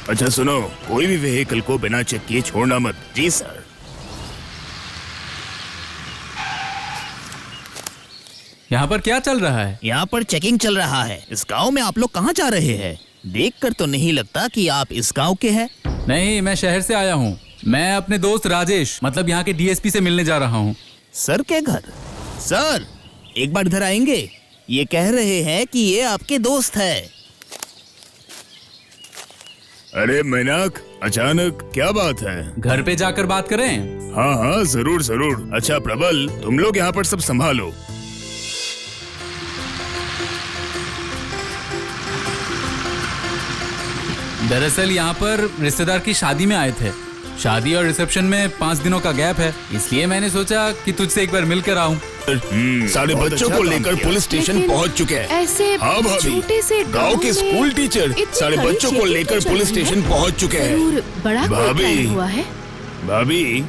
अच्छा सुनो, कोई भी व्हीकल को बिना चेक किए छोड़ना मत। जी सर। यहाँ पर क्या चल रहा है? यहाँ पर चेकिंग चल रहा है। इस गांव में आप लोग कहाँ जा रहे हैं? देखकर तो नहीं लगता कि आप इस गांव के हैं। नहीं, मैं शहर से आया हूँ। मैं अपने दोस्त राजेश मतलब यहाँ के डीएसपी से मिलने जा रहा हूँ। सर के घर? सर एक बार इधर आएंगे? ये कह रहे हैं कि ये आपके दोस्त है। अरे मैनाक, अचानक क्या बात है? घर पे जाकर बात करें? हाँ हाँ जरूर जरूर। अच्छा प्रबल, तुम लोग यहाँ पर सब संभालो। दरअसल यहाँ पर रिश्तेदार की शादी में आए थे। शादी और रिसेप्शन में 5 दिनों का गैप है, इसलिए मैंने सोचा कि तुझसे एक बार मिलकर आऊँ। सारे बच्चों को लेकर पुलिस स्टेशन पहुँच चुके हैं। ऐसे हाँ भाभी, गांव के स्कूल टीचर सारे बच्चों को लेकर पुलिस स्टेशन पहुँच चुके हैं। बड़ा भाभी हुआ है। भाभी,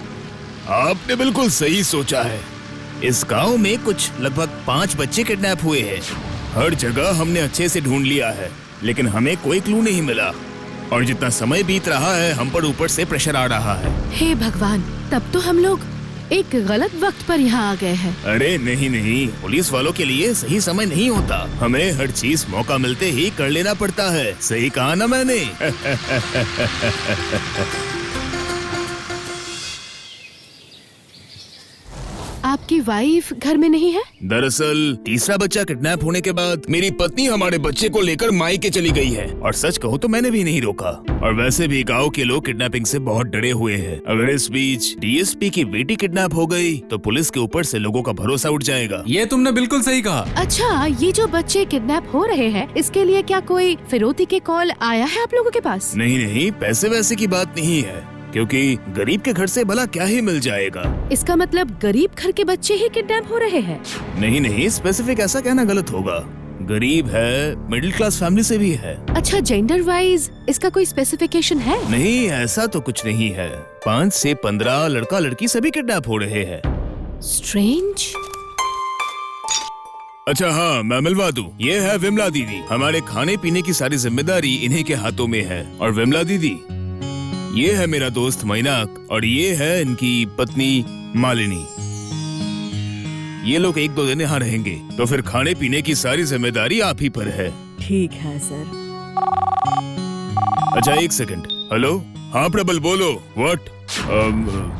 आपने बिल्कुल सही सोचा है। इस गांव में कुछ लगभग 5 बच्चे किडनैप हुए हैं। हर जगह हमने अच्छे से ढूंढ लिया है, लेकिन हमें कोई क्लू नहीं मिला। और जितना समय बीत रहा है, हम पर ऊपर से प्रेशर आ रहा है। हे भगवान, तब तो हम लोग एक गलत वक्त पर यहाँ आ गए हैं। अरे नहीं नहीं, पुलिस वालों के लिए सही समय नहीं होता। हमें हर चीज मौका मिलते ही कर लेना पड़ता है। सही कहा ना मैंने? आपकी वाइफ घर में नहीं है? दरअसल तीसरा बच्चा किडनैप होने के बाद मेरी पत्नी हमारे बच्चे को लेकर मायके चली गई है। और सच कहूँ तो मैंने भी नहीं रोका। और वैसे भी गांव के लोग किडनैपिंग से बहुत डरे हुए हैं। अगर इस बीच डीएसपी की बेटी किडनैप हो गई तो पुलिस के ऊपर से लोगों का भरोसा उठ जाएगा। ये तुमने बिल्कुल सही कहा। अच्छा, ये जो बच्चे किडनैप हो रहे हैं, इसके लिए क्या कोई फिरौती के कॉल आया है आप लोगों के पास? नहीं नहीं, पैसे वैसे की बात नहीं है, क्योंकि गरीब के घर से भला क्या ही मिल जाएगा। इसका मतलब गरीब घर के बच्चे ही किडनैप हो रहे हैं? नहीं नहीं, स्पेसिफिक ऐसा कहना गलत होगा। गरीब है, मिडिल क्लास फैमिली से भी है। अच्छा, जेंडर वाइज इसका कोई स्पेसिफिकेशन है? नहीं, ऐसा तो कुछ नहीं है। 5 से 15 लड़का लड़की सभी किडनैप हो रहे हैं। स्ट्रेंज। अच्छा हाँ, मैं मिलवा दूं। ये है विमला दीदी। हमारे खाने पीने की सारी जिम्मेदारी इन्हीं के हाथों में है। और विमला दीदी, ये है मेरा दोस्त मैनाक, और ये है इनकी पत्नी मालिनी। ये लोग 1-2 दिन यहाँ रहेंगे, तो फिर खाने पीने की सारी जिम्मेदारी आप ही पर है। ठीक है सर। अच्छा 1 सेकंड। हेलो, हाँ प्रबल बोलो। व्हाट?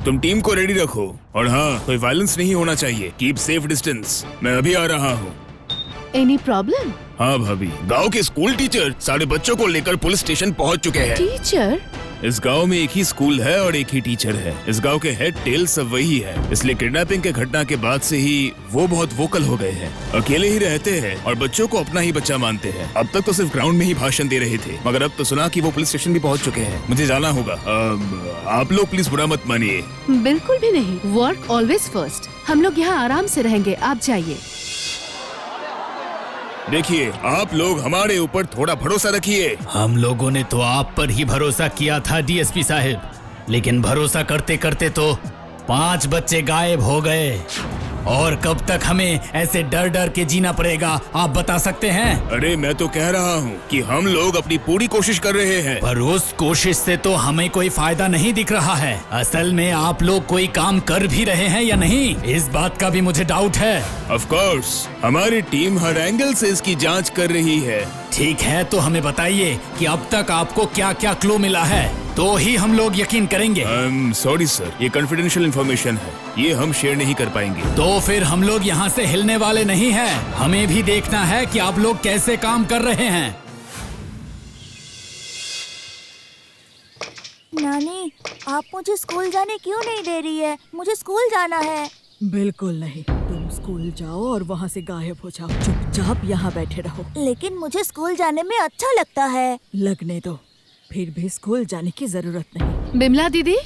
तुम टीम को रेडी रखो, और हाँ, कोई वायलेंस नहीं होना चाहिए। Keep safe distance. मैं अभी आ रहा हूँ। Any problem? हाँ भाभी, गांव के स्कूल टीचर सारे बच्चों को लेकर पुलिस स्टेशन पहुँच चुके हैं। टीचर? इस गांव में एक ही स्कूल है और एक ही टीचर है। इस गांव के हेड टेल सब वही है, इसलिए किडनैपिंग के घटना के बाद से ही वो बहुत वोकल हो गए हैं। अकेले ही रहते हैं और बच्चों को अपना ही बच्चा मानते हैं। अब तक तो सिर्फ ग्राउंड में ही भाषण दे रहे थे, मगर अब तो सुना कि वो पुलिस स्टेशन भी पहुंच चुके हैं। मुझे जाना होगा। आप लोग प्लीज बुरा मत मानिए। बिल्कुल भी नहीं। Work always first. हम लोग यहाँ आराम से रहेंगे, आप जाइए। देखिए, आप लोग हमारे ऊपर थोड़ा भरोसा रखिए। हम लोगों ने तो आप पर ही भरोसा किया था डीएसपी साहब, लेकिन भरोसा करते करते तो 5 बच्चे गायब हो गए। और कब तक हमें ऐसे डर डर के जीना पड़ेगा, आप बता सकते हैं? अरे मैं तो कह रहा हूँ कि हम लोग अपनी पूरी कोशिश कर रहे हैं। पर उस कोशिश से तो हमें कोई फायदा नहीं दिख रहा है। असल में आप लोग कोई काम कर भी रहे हैं या नहीं, इस बात का भी मुझे डाउट है। ऑफ कोर्स, हमारी टीम हर एंगल से इसकी जांच कर रही है। ठीक है, तो हमें बताइए कि अब तक आपको क्या क्या क्लू मिला है, तो ही हम लोग यकीन करेंगे। सॉरी सर, ये कॉन्फिडेंशियल इंफॉर्मेशन है, ये हम शेयर नहीं कर पाएंगे। तो फिर हम लोग यहाँ से हिलने वाले नहीं हैं। हमें भी देखना है कि आप लोग कैसे काम कर रहे हैं। नानी, आप मुझे स्कूल जाने क्यों नहीं दे रही है? मुझे स्कूल जाना है। बिल्कुल नहीं, तुम स्कूल जाओ और वहाँ से गायब हो जाओ। चुपचाप यहाँ बैठे रहो। लेकिन मुझे स्कूल जाने में अच्छा लगता है। लगने दो, फिर भी स्कूल जाने की जरूरत नहीं। बिमला दीदी?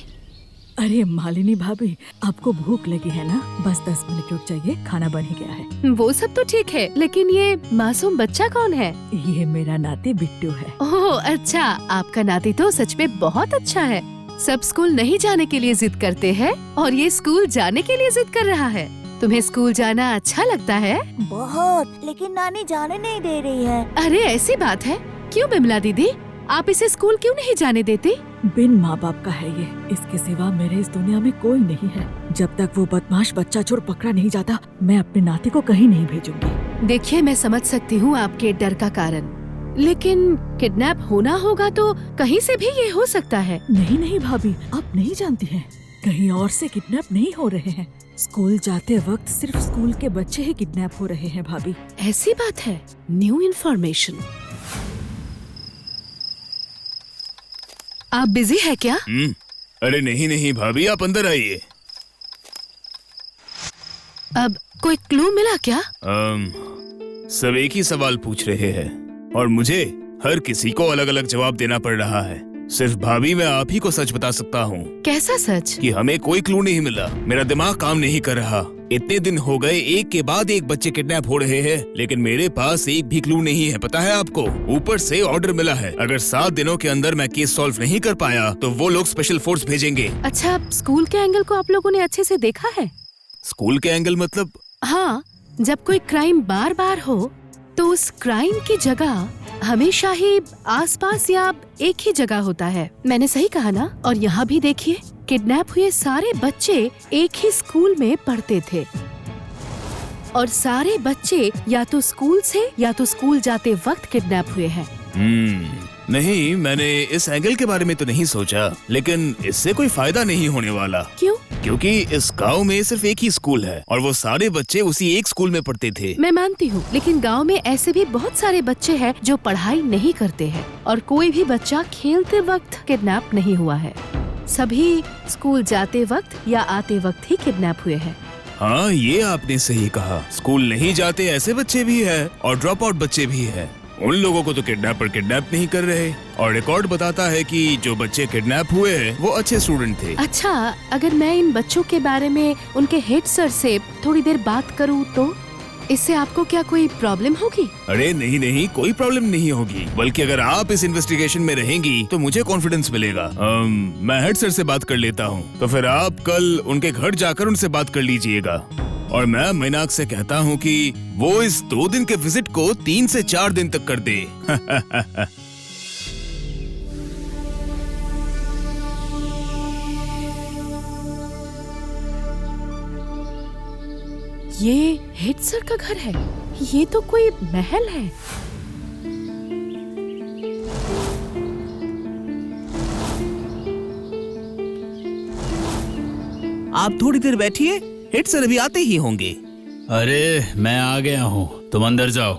अरे मालिनी भाभी, आपको भूख लगी है ना? बस 10 मिनट रुक जाइए, खाना बन ही गया है। वो सब तो ठीक है, लेकिन ये मासूम बच्चा कौन है? ये मेरा नाती बिट्टू है। ओह अच्छा, आपका नाती तो सच में बहुत अच्छा है। सब स्कूल नहीं जाने के लिए जिद करते हैं और ये स्कूल जाने के लिए जिद कर रहा है। तुम्हें स्कूल जाना अच्छा लगता है? बहुत, लेकिन नानी जाने नहीं दे रही है। अरे ऐसी बात है? क्यों बिमला दीदी? आप इसे स्कूल क्यों नहीं जाने देते? बिन माँ बाप का है ये, इसके सिवा मेरे इस दुनिया में कोई नहीं है। जब तक वो बदमाश बच्चा चोर पकड़ा नहीं जाता, मैं अपने नाते को कहीं नहीं भेजूंगी। देखिए, मैं समझ सकती हूँ आपके डर का कारण, लेकिन किडनैप होना होगा तो कहीं से भी ये हो सकता है। नहीं नहीं भाभी, आप नहीं जानती हैं, कहीं और से किडनैप नहीं हो रहे हैं। स्कूल जाते वक्त सिर्फ स्कूल के बच्चे ही किडनैप हो रहे हैं भाभी। ऐसी बात है? New information. आप बिजी है क्या? अरे नहीं नहीं भाभी, आप अंदर आइए। अब कोई क्लू मिला क्या? सब एक ही सवाल पूछ रहे हैं और मुझे हर किसी को अलग अलग जवाब देना पड़ रहा है। सिर्फ भाभी, मैं आप ही को सच बता सकता हूँ। कैसा सच? कि हमें कोई क्लू नहीं मिला। मेरा दिमाग काम नहीं कर रहा। इतने दिन हो गए, एक के बाद एक बच्चे किडनैप हो रहे हैं, लेकिन मेरे पास एक भी क्लू नहीं है। पता है आपको, ऊपर से ऑर्डर मिला है, अगर 7 दिनों के अंदर मैं केस सॉल्व नहीं कर पाया तो वो लोग स्पेशल फोर्स भेजेंगे। अच्छा, स्कूल के एंगल को आप लोगों ने अच्छे से देखा है? स्कूल के एंगल मतलब? हाँ, जब कोई क्राइम बार बार हो तो उस क्राइम की जगह हमेशा ही आसपास या एक ही जगह होता है। मैंने सही कहा ना? और यहाँ भी देखिए, किडनैप हुए सारे बच्चे एक ही स्कूल में पढ़ते थे और सारे बच्चे या तो स्कूल से या तो स्कूल जाते वक्त किडनैप हुए हैं। नहीं, मैंने इस एंगल के बारे में तो नहीं सोचा, लेकिन इससे कोई फायदा नहीं होने वाला। क्यों? क्योंकि इस गांव में सिर्फ एक ही स्कूल है और वो सारे बच्चे उसी एक स्कूल में पढ़ते थे। मैं मानती हूँ, लेकिन गांव में ऐसे भी बहुत सारे बच्चे हैं जो पढ़ाई नहीं करते हैं और कोई भी बच्चा खेलते वक्त किडनैप नहीं हुआ है। सभी स्कूल जाते वक्त या आते वक्त ही किडनैप हुए हैं। हाँ, ये आपने सही कहा। स्कूल नहीं जाते ऐसे बच्चे भी हैं और ड्रॉप आउट बच्चे भी हैं। उन लोगों को तो किडनैपर किडनैप नहीं कर रहे और रिकॉर्ड बताता है कि जो बच्चे किडनैप हुए हैं वो अच्छे स्टूडेंट थे। अच्छा, अगर मैं इन बच्चों के बारे में उनके हेड सर से थोड़ी देर बात करूं तो इससे आपको क्या कोई प्रॉब्लम होगी? अरे नहीं नहीं, कोई प्रॉब्लम नहीं होगी, बल्कि अगर आप इस इन्वेस्टिगेशन में रहेंगी तो मुझे कॉन्फिडेंस मिलेगा। मैं हेड सर से बात कर लेता हूँ, तो फिर आप कल उनके घर जाकर उनसे बात कर लीजिएगा और मैं मीनाक से कहता हूँ कि वो इस 2 दिन के विजिट को 3 से 4 दिन तक कर दे। ये हेड सर का घर है? ये तो कोई महल है। आप थोड़ी देर बैठिए, हेड सर अभी आते ही होंगे। अरे मैं आ गया हूँ, तुम अंदर जाओ।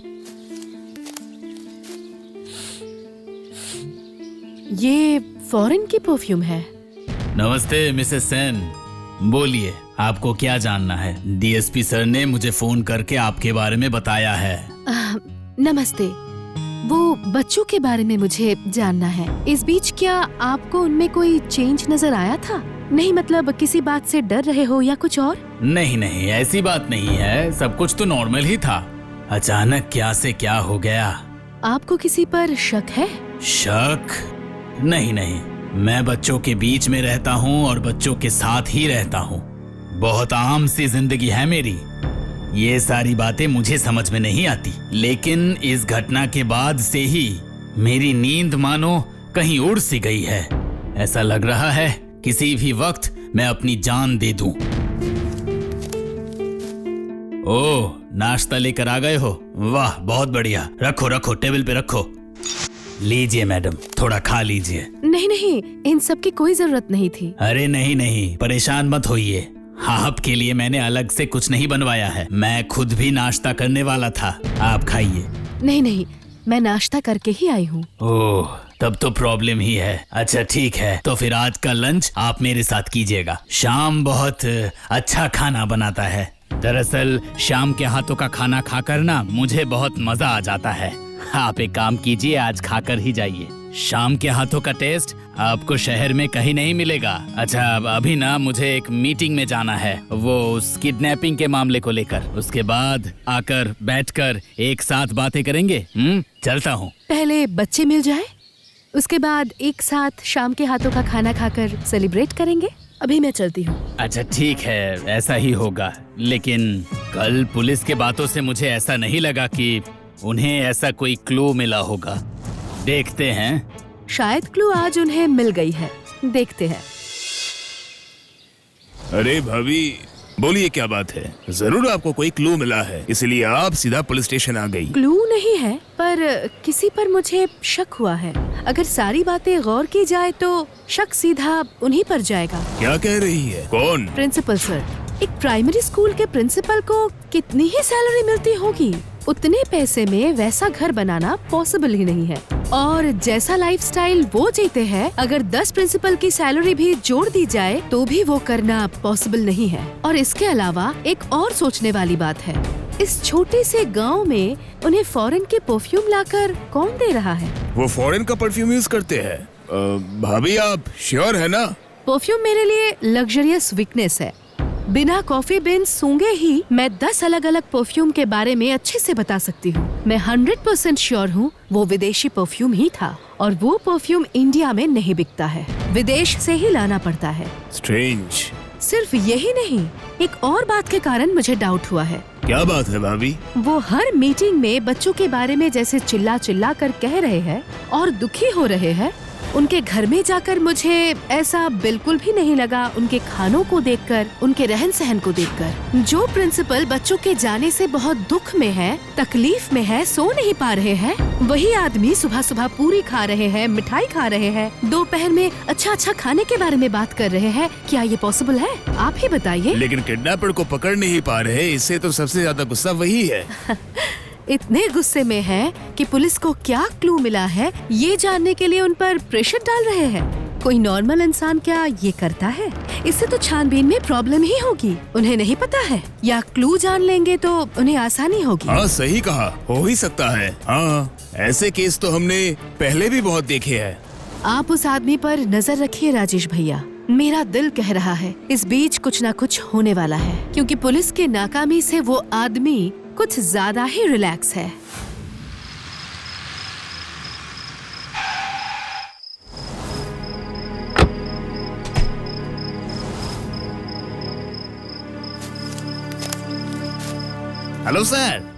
ये फॉरेन की परफ्यूम है। नमस्ते मिसेस सेन, बोलिए आपको क्या जानना है? डीएसपी सर ने मुझे फोन करके आपके बारे में बताया है। नमस्ते, वो बच्चों के बारे में मुझे जानना है। इस बीच क्या आपको उनमें कोई चेंज नजर आया था? नहीं मतलब किसी बात से डर रहे हो या कुछ और? नहीं नहीं, ऐसी बात नहीं है, सब कुछ तो नॉर्मल ही था। अचानक क्या से क्या हो गया। आपको किसी पर शक है? शक? नहीं नहीं, मैं बच्चों के बीच में रहता हूँ और बच्चों के साथ ही रहता हूँ। बहुत आम सी जिंदगी है मेरी, ये सारी बातें मुझे समझ में नहीं आती, लेकिन इस घटना के बाद से ही मेरी नींद मानो कहीं उड़ सी गई है। ऐसा लग रहा है किसी भी वक्त मैं अपनी जान दे दूं। ओह, नाश्ता लेकर आ गए हो? वाह, बहुत बढ़िया। रखो रखो, टेबल पे रखो। लीजिए मैडम, थोड़ा खा लीजिए। नहीं नहीं, इन सब की कोई जरूरत नहीं थी। अरे नहीं नहीं, परेशान मत होइए। आपके लिए मैंने अलग से कुछ नहीं बनवाया है, मैं खुद भी नाश्ता करने वाला था। आप खाइए। नहीं नहीं, मैं नाश्ता करके ही आई हूँ। ओह, तब तो प्रॉब्लम ही है। अच्छा ठीक है, तो फिर आज का लंच आप मेरे साथ कीजिएगा। शाम बहुत अच्छा खाना बनाता है। दरअसल शाम के हाथों का खाना खाकर ना मुझे बहुत मजा आ जाता है। आप एक काम कीजिए, आज खाकर ही जाइए। शाम के हाथों का टेस्ट आपको शहर में कहीं नहीं मिलेगा। अच्छा, अब अभी ना मुझे एक मीटिंग में जाना है, वो उस किडनैपिंग के मामले को लेकर। उसके बाद आकर बैठकर एक साथ बातें करेंगे। चलता हूँ। पहले बच्चे मिल जाए, उसके बाद एक साथ शाम के हाथों का खाना खाकर सेलिब्रेट करेंगे। अभी मैं चलती हूँ। अच्छा ठीक है, ऐसा ही होगा, लेकिन कल पुलिस के बातों से मुझे ऐसा नहीं लगा कि उन्हें ऐसा कोई क्लू मिला होगा। देखते हैं, शायद क्लू आज उन्हें मिल गई है। देखते हैं। अरे भाभी, बोलिए क्या बात है? जरूर आपको कोई क्लू मिला है, इसलिए आप सीधा पुलिस स्टेशन आ गई। क्लू नहीं है, पर किसी पर मुझे शक हुआ है। अगर सारी बातें गौर की जाए तो शक सीधा उन्हीं पर जाएगा। क्या कह रही है? कौन? Principal sir. एक प्राइमरी स्कूल के प्रिंसिपल को कितनी ही सैलरी मिलती होगी? उतने पैसे में वैसा घर बनाना पॉसिबल ही नहीं है। और जैसा लाइफस्टाइल वो जीते हैं, अगर 10 प्रिंसिपल की सैलरी भी जोड़ दी जाए तो भी वो करना पॉसिबल नहीं है। और इसके अलावा एक और सोचने वाली बात है, इस छोटे से गांव में उन्हें फॉरेन के परफ्यूम लाकर कौन दे रहा है? वो फॉरेन का परफ्यूम यूज करते हैं। भाभी, आप श्योर है ना? परफ्यूम मेरे लिए लग्जरियस वीकनेस है। बिना कॉफी बीन सूंघे ही मैं 10 अलग अलग परफ्यूम के बारे में अच्छे से बता सकती हूँ। मैं 100% श्योर हूँ वो विदेशी परफ्यूम ही था, और वो परफ्यूम इंडिया में नहीं बिकता है, विदेश से ही लाना पड़ता है। स्ट्रेंज। सिर्फ यही नहीं, एक और बात के कारण मुझे डाउट हुआ है। क्या बात है भाभी? वो हर मीटिंग में बच्चों के बारे में जैसे चिल्ला चिल्ला कर कह रहे हैं और दुखी हो रहे हैं। उनके घर में जाकर मुझे ऐसा बिल्कुल भी नहीं लगा। उनके खानों को देखकर, उनके रहन सहन को देखकर। जो प्रिंसिपल बच्चों के जाने से बहुत दुख में है, तकलीफ में है, सो नहीं पा रहे हैं, वही आदमी सुबह सुबह पूरी खा रहे हैं, मिठाई खा रहे हैं, दोपहर में अच्छा खाने के बारे में बात कर रहे हैं। क्या ये पॉसिबल है? आप ही बताइए। लेकिन किडनैपर को पकड़ नहीं पा रहे, इससे तो सबसे ज्यादा गुस्सा वही है। इतने गुस्से में है कि पुलिस को क्या क्लू मिला है ये जानने के लिए उन पर प्रेशर डाल रहे हैं। कोई नॉर्मल इंसान क्या ये करता है? इससे तो छानबीन में प्रॉब्लम ही होगी। उन्हें नहीं पता है, या क्लू जान लेंगे तो उन्हें आसानी होगी। हाँ, सही कहा, हो ही सकता है। हाँ, ऐसे केस तो हमने पहले भी बहुत देखे हैं। आप उस आदमी पर नजर रखिए राजेश भैया। मेरा दिल कह रहा है इस बीच कुछ न कुछ होने वाला है, क्योंकि पुलिस के नाकामी से वो आदमी कुछ ज्यादा ही रिलैक्स है। Hello sir.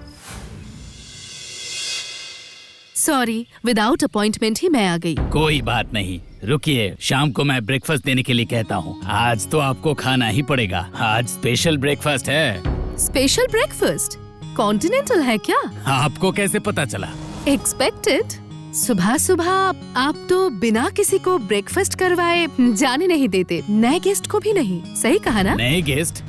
Sorry, without appointment ही मैं आ गई। कोई बात नहीं, रुकिए, शाम को मैं ब्रेकफास्ट देने के लिए कहता हूँ। आज तो आपको खाना ही पड़ेगा, आज स्पेशल ब्रेकफास्ट है। Special breakfast? कॉन्टिनेंटल है क्या? आपको कैसे पता चला? एक्सपेक्टेड। सुबह सुबह आप तो बिना किसी को ब्रेकफास्ट करवाए जाने नहीं देते, नए गेस्ट को भी नहीं। सही कहा ना? नए गेस्ट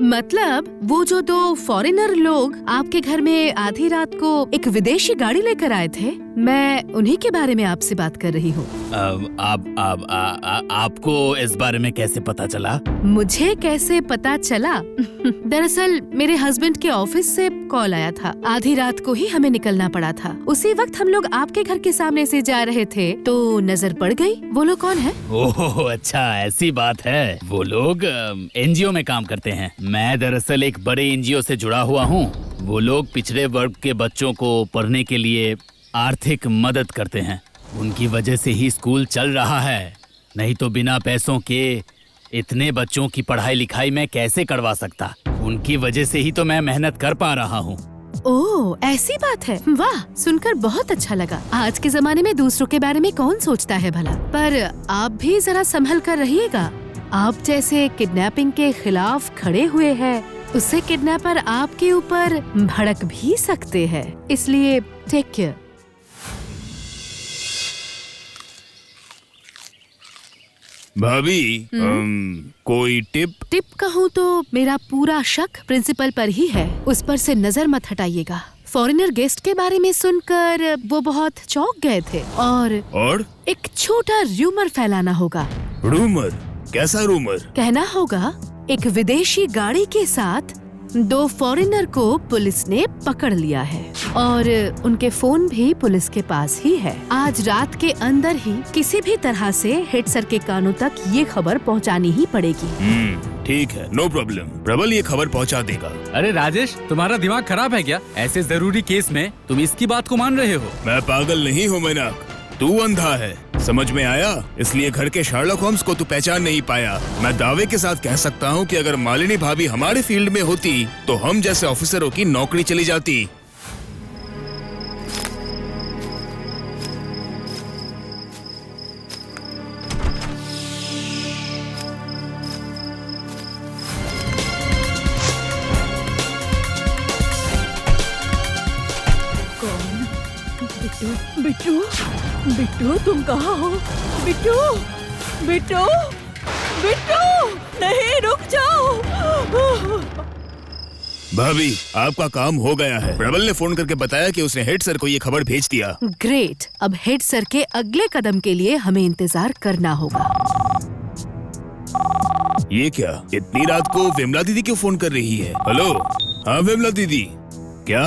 मतलब वो जो 2 फॉरेनर लोग आपके घर में आधी रात को एक विदेशी गाड़ी लेकर आए थे, मैं उन्हीं के बारे में आपसे बात कर रही हूँ। आपको इस बारे में कैसे पता चला? मुझे कैसे पता चला? दरअसल मेरे हस्बैंड के ऑफिस से कॉल आया था। आधी रात को ही हमें निकलना पड़ा था। उसी वक्त हम लोग आपके घर के सामने से जा रहे थे तो नजर पड़ गई। वो लोग कौन है? ओह अच्छा, ऐसी बात है। वो लोग एनजीओ में काम करते हैं। मैं दरअसल एक बड़े एनजीओ से जुड़ा हुआ हूँ। वो लोग पिछड़े वर्ग के बच्चों को पढ़ने के लिए आर्थिक मदद करते हैं। उनकी वजह से ही स्कूल चल रहा है, नहीं तो बिना पैसों के इतने बच्चों की पढ़ाई लिखाई मैं कैसे करवा सकता। उनकी वजह से ही तो मैं मेहनत कर पा रहा हूँ। ओह, ऐसी बात है। वाह, सुनकर बहुत अच्छा लगा। आज के जमाने में दूसरों के बारे में कौन सोचता है भला। पर आप भी जरा संभल कर रहिएगा। आप जैसे किडनैपिंग के खिलाफ खड़े हुए हैं, उससे किडनैपर आपके ऊपर भड़क भी सकते हैं, इसलिए टेक केयर। भाभी, कोई टिप कहूँ तो मेरा पूरा शक प्रिंसिपल पर ही है। उस पर से नजर मत हटाइएगा। फॉरेनर गेस्ट के बारे में सुनकर वो बहुत चौंक गए थे और एक छोटा रूमर फैलाना होगा। रूमर? कैसा रूमर? कहना होगा एक विदेशी गाड़ी के साथ 2 फॉरेनर को पुलिस ने पकड़ लिया है और उनके फोन भी पुलिस के पास ही है। आज रात के अंदर ही किसी भी तरह से हेड सर के कानों तक ये खबर पहुंचानी ही पड़ेगी। ठीक है, नो प्रॉब्लम। प्रबल ये खबर पहुंचा देगा। अरे राजेश, तुम्हारा दिमाग खराब है क्या? ऐसे जरूरी केस में तुम इसकी बात को मान रहे हो? मैं पागल नहीं हूँ मैनाक, तू अंधा है। समझ में आया? इसलिए घर के शार्लक होम्स को तू पहचान नहीं पाया। मैं दावे के साथ कह सकता हूँ कि अगर मालिनी भाभी हमारे फील्ड में होती तो हम जैसे ऑफिसरों की नौकरी चली जाती। बिट्टू बिट्टू बिट्टू तुम कहाँ हो? बिट्टू बिट्टू बिट्टू नहीं, रुक जाओ। भाभी, आपका काम हो गया है। प्रबल ने फोन करके बताया कि उसने हेड सर को ये खबर भेज दिया। ग्रेट। अब हेड सर के अगले कदम के लिए हमें इंतजार करना होगा। ये क्या, इतनी रात को विमला दीदी क्यों फोन कर रही है? हेलो, हाँ विमला दीदी। क्या?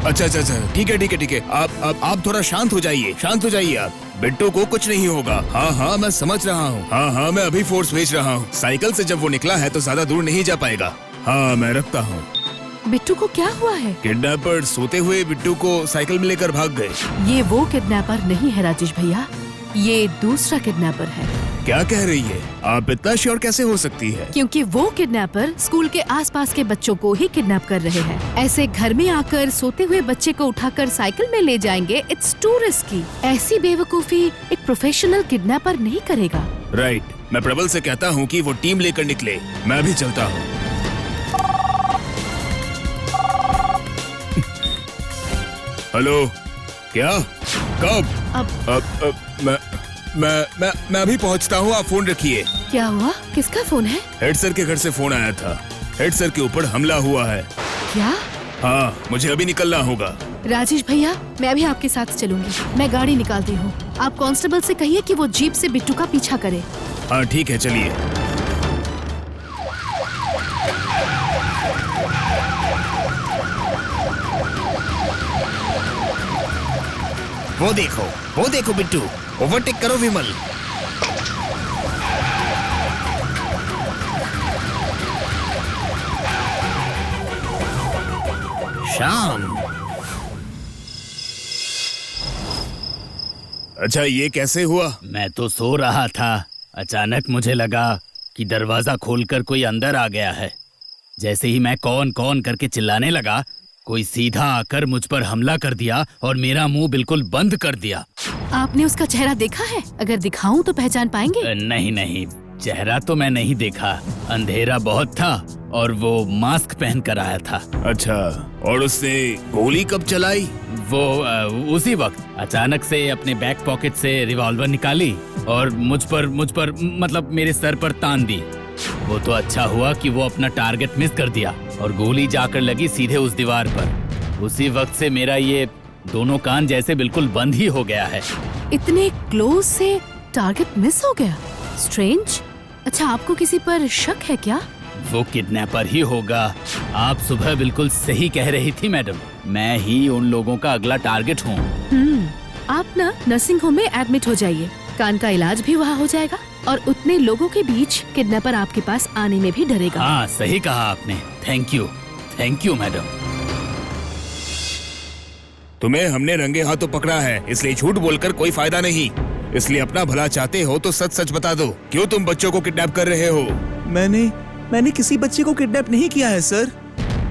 अच्छा, ठीक है। आप थोड़ा शांत हो जाइए, आप। बिट्टू को कुछ नहीं होगा। हाँ, मैं समझ रहा हूँ। हाँ, मैं अभी फोर्स भेज रहा हूँ। साइकिल से जब वो निकला है तो ज्यादा दूर नहीं जा पाएगा। हाँ, मैं रखता हूँ। बिट्टू को क्या हुआ है? किडनैपर सोते हुए बिट्टू को साइकिल में लेकर भाग गए। ये वो किडनैपर नहीं है राजेश भैया, ये दूसरा किडनैपर है। क्या कह रही है? आप इतना श्योर कैसे हो सकती है? क्योंकि वो किडनैपर स्कूल के आसपास के बच्चों को ही किडनैप कर रहे हैं। ऐसे घर में आकर सोते हुए बच्चे को उठाकर साइकिल में ले जाएंगे, इट्स टू रिस्की। ऐसी बेवकूफी एक प्रोफेशनल किडनैपर नहीं करेगा। राइट, मैं प्रबल से कहता हूँ कि वो टीम लेकर निकले। मैं भी चलता हूँ। हेलो, क्या? कब? अब मैं अभी पहुंचता हूँ, आप फोन रखिए। क्या हुआ? किसका फोन है? हेड सर के घर से फोन आया था। हेड सर के ऊपर हमला हुआ है। क्या? हाँ, मुझे अभी निकलना होगा। राजेश भैया, मैं भी आपके साथ चलूंगी। मैं गाड़ी निकालती हूँ। आप कांस्टेबल से कहिए कि वो जीप से बिट्टू का पीछा करे। हाँ ठीक है, चलिए। वो देखो बिट्टू, ओवरटेक करो विमल। शाम। अच्छा, ये कैसे हुआ? मैं तो सो रहा था, अचानक मुझे लगा कि दरवाजा खोलकर कोई अंदर आ गया है। जैसे ही मैं कौन कौन करके चिल्लाने लगा, कोई सीधा आकर मुझ पर हमला कर दिया और मेरा मुंह बिल्कुल बंद कर दिया। आपने उसका चेहरा देखा है? अगर दिखाऊं तो पहचान पाएंगे? नहीं, चेहरा तो मैं नहीं देखा। अंधेरा बहुत था और वो मास्क पहन कर आया था। अच्छा, और उसने गोली कब चलाई? वो उसी वक्त अचानक से अपने बैक पॉकेट से रिवॉल्वर निकाली और मुझ पर मतलब मेरे सर पर तान दी। वो तो अच्छा हुआ कि वो अपना टारगेट मिस कर दिया और गोली जाकर लगी सीधे उस दीवार पर। उसी वक्त से मेरा ये दोनों कान जैसे बिल्कुल बंद ही हो गया है। इतने क्लोज से टारगेट मिस हो गया? स्ट्रेंज। अच्छा, आपको किसी पर शक है क्या? वो किडनैपर ही होगा। आप सुबह बिल्कुल सही कह रही थी मैडम, मैं ही उन लोगों का अगला टारगेट हूँ। आप ना नर्सिंग होम में एडमिट हो जाइए, कान का इलाज भी वहाँ हो जाएगा और उतने लोगों के बीच किडनैपर आपके पास आने में भी डरेगा। हाँ, सही कहा आपने। Thank you madam. तुम्हें हमने रंगे हाथों पकड़ा है, इसलिए झूठ बोलकर कोई फायदा नहीं। इसलिए अपना भला चाहते हो तो सच सच बता दो, क्यों तुम बच्चों को किडनैप कर रहे हो? मैंने किसी बच्चे को किडनैप नहीं किया है सर।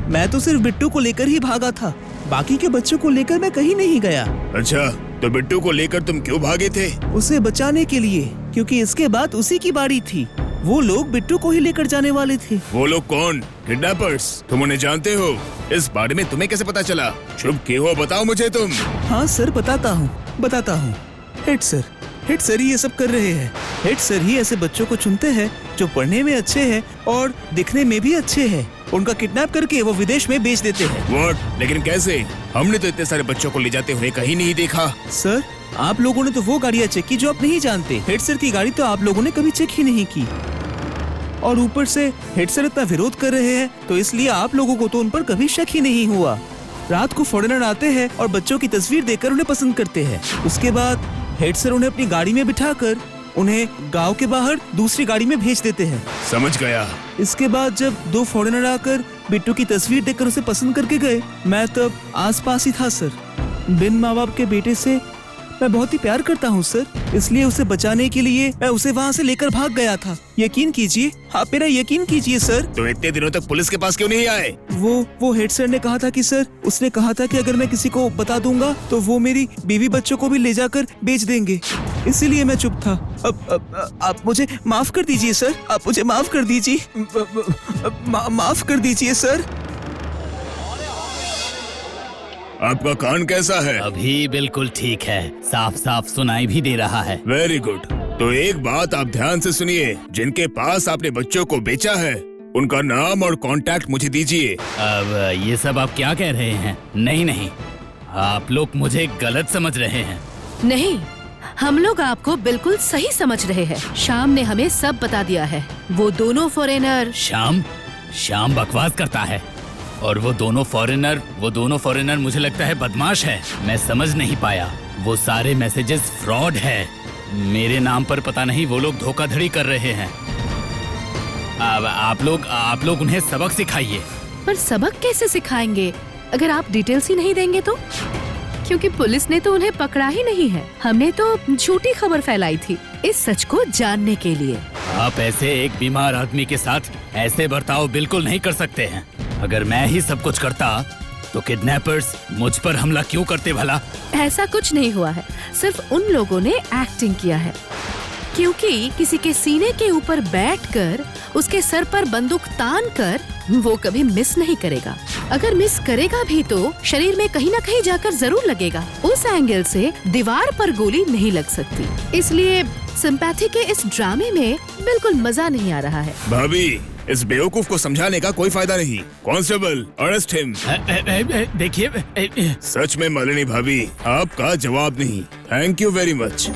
मैं तो सिर्फ बिट्टू को लेकर ही भागा था, बाकी के बच्चों को लेकर मैं कहीं नहीं गया। अच्छा, तो बिट्टू को लेकर तुम क्यों भागे थे? उसे बचाने के लिए, क्योंकि इसके बाद उसी की बारी थी। वो लोग बिट्टू को ही लेकर जाने वाले थे। वो लोग कौन? किडनैपर्स? तुम उन्हें जानते हो? इस बारे में तुम्हें कैसे पता चला? चुप क्यों हो, बताओ मुझे तुम। हाँ सर, बताता हूँ। हेड सर ही ये सब कर रहे हैं। हेड सर ही ऐसे बच्चों को चुनते हैं जो पढ़ने में अच्छे हैं और दिखने में भी अच्छे हैं। उनका किडनैप करके वो विदेश में बेच देते हैं। व्हाट? लेकिन कैसे? हमने तो इतने सारे बच्चों को ले जाते हुए कहीं नहीं देखा। सर, आप लोगों ने तो वो गाड़ियाँ चेक की जो आप नहीं जानते। हेड सर की गाड़ी तो आप लोगों ने कभी चेक ही नहीं की। और ऊपर से हेड सर इतना विरोध कर रहे हैं, तो इसलिए आप लोगों को तो उन पर कभी शक ही नहीं हुआ। रात को फॉरेनर आते हैं और बच्चों की तस्वीर देखकर उन्हें पसंद करते हैं। उसके बाद हेड सर उन्हें अपनी गाड़ी में बिठाकर उन्हें गांव के बाहर दूसरी गाड़ी में भेज देते हैं। समझ गया। इसके बाद जब दो फॉरेनर आकर बिट्टू की तस्वीर देखकर उसे पसंद करके गए, मैं तब आसपास ही था सर। बिन माँ बाप के बेटे से मैं बहुत ही प्यार करता हूँ सर, इसलिए उसे बचाने के लिए मैं उसे वहाँ से लेकर भाग गया था। यकीन कीजिए, आप मेरा यकीन कीजिए सर। तो इतने दिनों तक पुलिस के पास क्यों नहीं आए? वो हेड सर ने कहा था कि सर, उसने कहा था कि अगर मैं किसी को बता दूंगा तो वो मेरी बीवी बच्चों को भी ले जाकर बेच देंगे, इसीलिए मैं चुप था। अब आप मुझे माफ कर दीजिए सर, आप मुझे माफ कर दीजिए, माफ कर दीजिए सर। आपका कान कैसा है? अभी बिल्कुल ठीक है, साफ साफ सुनाई भी दे रहा है। Very good. तो एक बात आप ध्यान से सुनिए, जिनके पास आपने बच्चों को बेचा है उनका नाम और कांटेक्ट मुझे दीजिए। अब ये सब आप क्या कह रहे हैं? नहीं नहीं, आप लोग मुझे गलत समझ रहे हैं। नहीं, हम लोग आपको बिल्कुल सही समझ रहे हैं। शाम ने हमें सब बता दिया है। वो दोनों फॉरेनर। शाम बकवास करता है, और वो दोनों फॉरेनर मुझे लगता है बदमाश है। मैं समझ नहीं पाया, वो सारे मैसेजेस फ्रॉड है। मेरे नाम पर पता नहीं वो लोग धोखाधड़ी कर रहे हैं। अब आप लोग उन्हें सबक सिखाइए। पर सबक कैसे सिखाएंगे अगर आप डिटेल्स ही नहीं देंगे तो? क्योंकि पुलिस ने तो उन्हें पकड़ा ही नहीं है। हमने तो झूठी खबर फैलाई थी इस सच को जानने के लिए। आप ऐसे एक बीमार आदमी के साथ ऐसे बर्ताव बिल्कुल नहीं कर सकते हैं। अगर मैं ही सब कुछ करता तो किडनैपर्स मुझ पर हमला क्यों करते भला? ऐसा कुछ नहीं हुआ है, सिर्फ उन लोगों ने एक्टिंग किया है। क्योंकि किसी के सीने के ऊपर बैठकर उसके सर पर बंदूक तान कर वो कभी मिस नहीं करेगा। अगर मिस करेगा भी तो शरीर में कहीं ना कहीं जाकर जरूर लगेगा। उस एंगल से दीवार पर गोली नहीं लग सकती। इसलिए सिंपैथी के इस ड्रामे में बिल्कुल मजा नहीं आ रहा है। भाभी, इस बेवकूफ को समझाने का कोई फायदा नहीं। Constable, arrest him. देखिए, सच में मालिनी भाभी, आपका जवाब नहीं। Thank you very much.